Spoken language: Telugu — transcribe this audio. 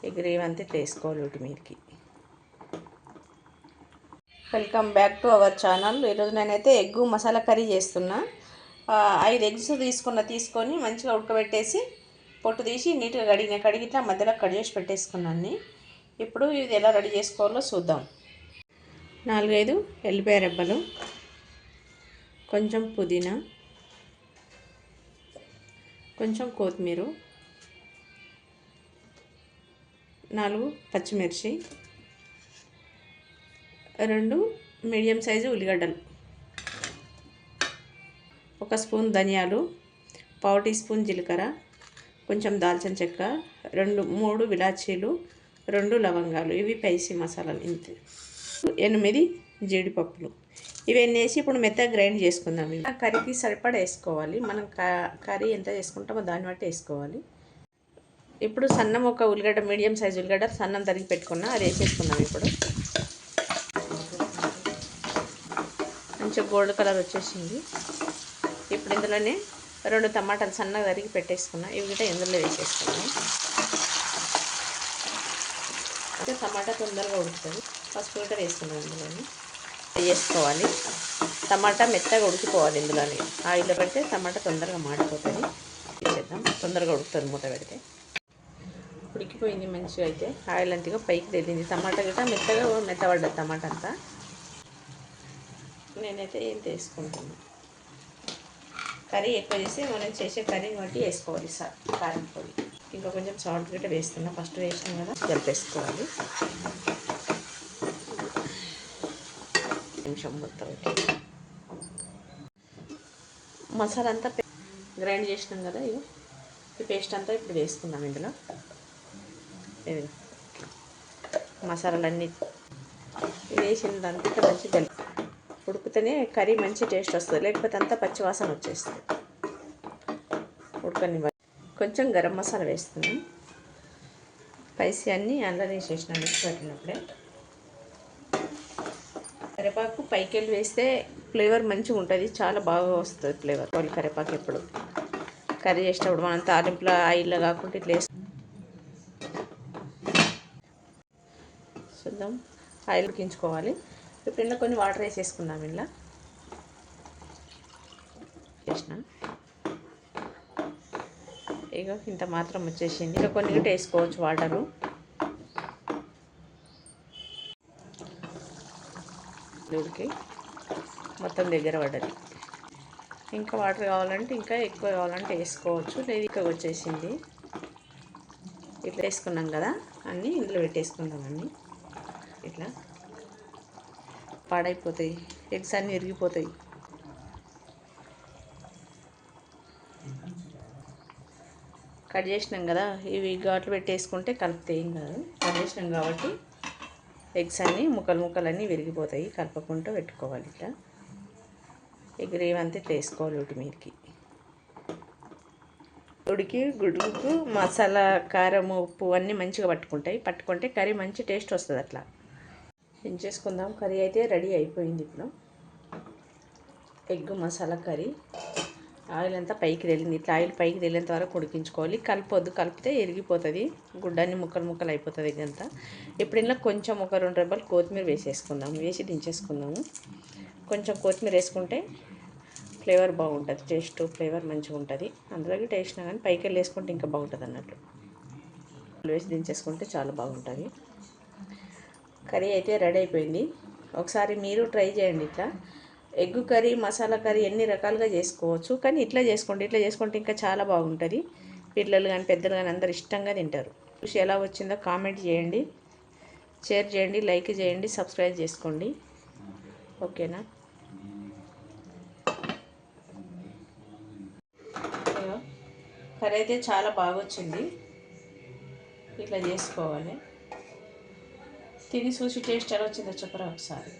ఈ గ్రేవీ అంతా ఇట్లా వేసుకోవాలి వీటి మీదకి. Welcome back to our channel. ఈరోజు నేనైతే ఎగ్గు మసాలా కర్రీ చేస్తున్నా. 5 ఎగ్స్ తీసుకొని మంచిగా ఉడకబెట్టేసి పొట్టు తీసి నీట్గా కడిగి ఇట్లా మధ్యలో కట్ చేసి పెట్టేసుకున్నాను. ఇప్పుడు ఇది ఎలా రెడీ చేసుకోవాలో చూద్దాం. 4-5 ఎల్లిపాయ రెబ్బలు, కొంచెం పుదీనా, కొంచెం కొత్తిమీర, 4 పచ్చిమిర్చి, 2 మీడియం సైజు ఉల్లిగడ్డలు, 1 స్పూన్ ధనియాలు, 1/2 టీ స్పూన్ జీలకర్ర, కొంచెం దాల్చిన చెక్క, 2-3 ఇలాచీలు, 2 లవంగాలు. ఇవి స్పైసీ మసాలాలు. ఇంతే. 8 జీడిపప్పులు. ఇవన్నీ వేసి ఇప్పుడు మెత్తగా గ్రైండ్ చేసుకుందాం. కర్రీకి సరిపడా వేసుకోవాలి. మనం కర్రీ ఎంత చేసుకుంటామో దాన్ని బట్టి వేసుకోవాలి. ఇప్పుడు సన్నం ఒక ఉల్లిగడ్డ, మీడియం సైజు ఉల్లిగడ్డ సన్నం తరిగి పెట్టుకున్నా, అది వేసేసుకున్నాం. ఇప్పుడు మంచిగా గోల్డ్ కలర్ వచ్చేసింది. ఇప్పుడు ఇందులోనే 2 టమాటాలు సన్నగా తరిగి పెట్టేసుకున్నా, ఇవి కూడా ఇందులో వేసేసుకున్నాం. టమాటా తొందరగా ఉడుకుతుంది. పసుపు కూడా వేసుకున్నాం. ఇందులోనే వేసుకోవాలి. టమాటా మెత్తగా ఉడికిపోవాలి. ఇందులోనే ఆయిల్లో పెడితే టమాటా తొందరగా మాడిపోతుంది. చేద్దాం, తొందరగా ఉడుకుతుంది మూత పెడితే. ఉడికిపోయింది మంచిగా. అయితే ఆయిల్ అంతగా పైకి తెలింది. టమాటా గిట్ట మెత్తబడ్డది టమాటా అంతా. నేనైతే ఏం తీసుకుంటున్నాను. కర్రీ ఎక్కువ చేసి మనం చేసే కర్రీని బట్టి వేసుకోవాలి. కారం పొడి ఇంకా కొంచెం సాల్ట్ గిట్ట వేస్తున్నా. ఫస్ట్ వేసినాం కదా, కలిపేసుకోవాలి. నిమిషం మొత్తం మసాలా అంతా గ్రైండ్ చేసినాం కదా, ఇక ఈ పేస్ట్ అంతా ఇప్పుడు వేసుకుందాం. ఇందులో మసాలాలన్నీ వేసినంతా మంచిగా కలిపి ఉడికితేనే కర్రీ మంచి టేస్ట్ వస్తుంది. లేకపోతే అంతా పచ్చివాసన వచ్చేస్తుంది. ఉడకని కొంచెం గరం మసాలా వేస్తున్నాం. స్పైసీ అన్నీ అందులో వేసేసినాం. మిక్స్ పెట్టినప్పుడే కరివేపాకు పైకి వెళ్ళి వేస్తే ఫ్లేవర్ మంచిగా ఉంటుంది. చాలా బాగా వస్తుంది ఫ్లేవర్. కరివేపాకు ఎప్పుడు కర్రీ చేసేటప్పుడు మనం తాలింపులో ఆయిల్లో కాకుండా ఇట్లా చూద్దాం. ఆయిల్ ఉడికించుకోవాలి. ఇప్పుడు ఇంట్లో కొన్ని వాటర్ వేసేసుకుందాం. ఇలా వేసిన ఇక ఇంత మాత్రం వచ్చేసింది. ఇంకా కొన్ని గిట్ట వేసుకోవచ్చు వాటరు. ఉడికి మొత్తం దగ్గర పడ్డది. ఇంకా వాటర్ కావాలంటే ఇంకా ఎక్కువ కావాలంటే వేసుకోవచ్చు. లేదు ఇక వచ్చేసింది. ఇట్లా వేసుకున్నాం కదా, అన్నీ ఇందులో పెట్టేసుకుందాం. అన్నీ ఇట్లా పాడైపోతాయి. ఎగ్స్ అన్నీ ఇరిగిపోతాయి. కట్ చేసినాం కదా, ఇవి ఘాట్లు పెట్టేసుకుంటే కలిపితే ఏం కాదు. కట్ చేసినాం కాబట్టి ఎగ్స్ అన్నీ ముక్కలన్నీ విరిగిపోతాయి. కలపకుండా పెట్టుకోవాలి. ఇట్లా ఈ గ్రేవీ అంతా ఇట్లా వేసుకోవాలి వీటి మీదకి. ఉడికి గుడ్డుకు మసాలా, కారం, ఉప్పు అన్నీ మంచిగా పట్టుకుంటే కర్రీ మంచి టేస్ట్ వస్తుంది. అట్లా దించేసుకుందాం. కర్రీ అయితే రెడీ అయిపోయింది. ఇప్పుడు ఎగ్ మసాలా కర్రీ. ఆయిల్ అంతా పైకి తేలింది. ఇట్లా ఆయిల్ పైకి తేలేంత వరకు ఉడికించుకోవాలి. కలపొద్దు, కలిపితే ఇరిగిపోతుంది. గుడ్డన్ని ముక్కలు అయిపోతుంది ఇదంతా. ఇప్పుడు ఇందులో కొంచెం ఒక 2 రెబ్బలు కొత్తిమీర వేసేసుకుందాము. వేసి దించేసుకుందాము. కొంచెం కొత్తిమీర వేసుకుంటే ఫ్లేవర్ బాగుంటుంది. టేస్ట్ ఫ్లేవర్ మంచిగా ఉంటుంది. అందులోకి టేస్ట్ కానీ పైకి వెళ్ళి వేసుకుంటే ఇంకా బాగుంటుంది అన్నట్లు. వేసి దించేసుకుంటే చాలా బాగుంటుంది. కర్రీ అయితే రెడీ అయిపోయింది. ఒకసారి మీరు ట్రై చేయండి. ఇట్లా ఎగ్ కర్రీ, మసాలా కర్రీ ఎన్ని రకాలుగా చేసుకోవచ్చు. కానీ ఇట్లా చేసుకుంటే ఇంకా చాలా బాగుంటుంది. పిల్లలు కానీ పెద్దలు కానీ అందరు ఇష్టంగా తింటారు. చూసి ఎలా వచ్చిందో కామెంట్ చేయండి, షేర్ చేయండి, లైక్ చేయండి, సబ్స్క్రైబ్ చేసుకోండి. ఓకేనా? కర్రీ అయితే చాలా బాగా వచ్చింది. ఇట్లా చేసుకోవాలి. తిని చూసి టేస్ట్ ఎలా వచ్చిందో చెప్పరా ఒకసారి.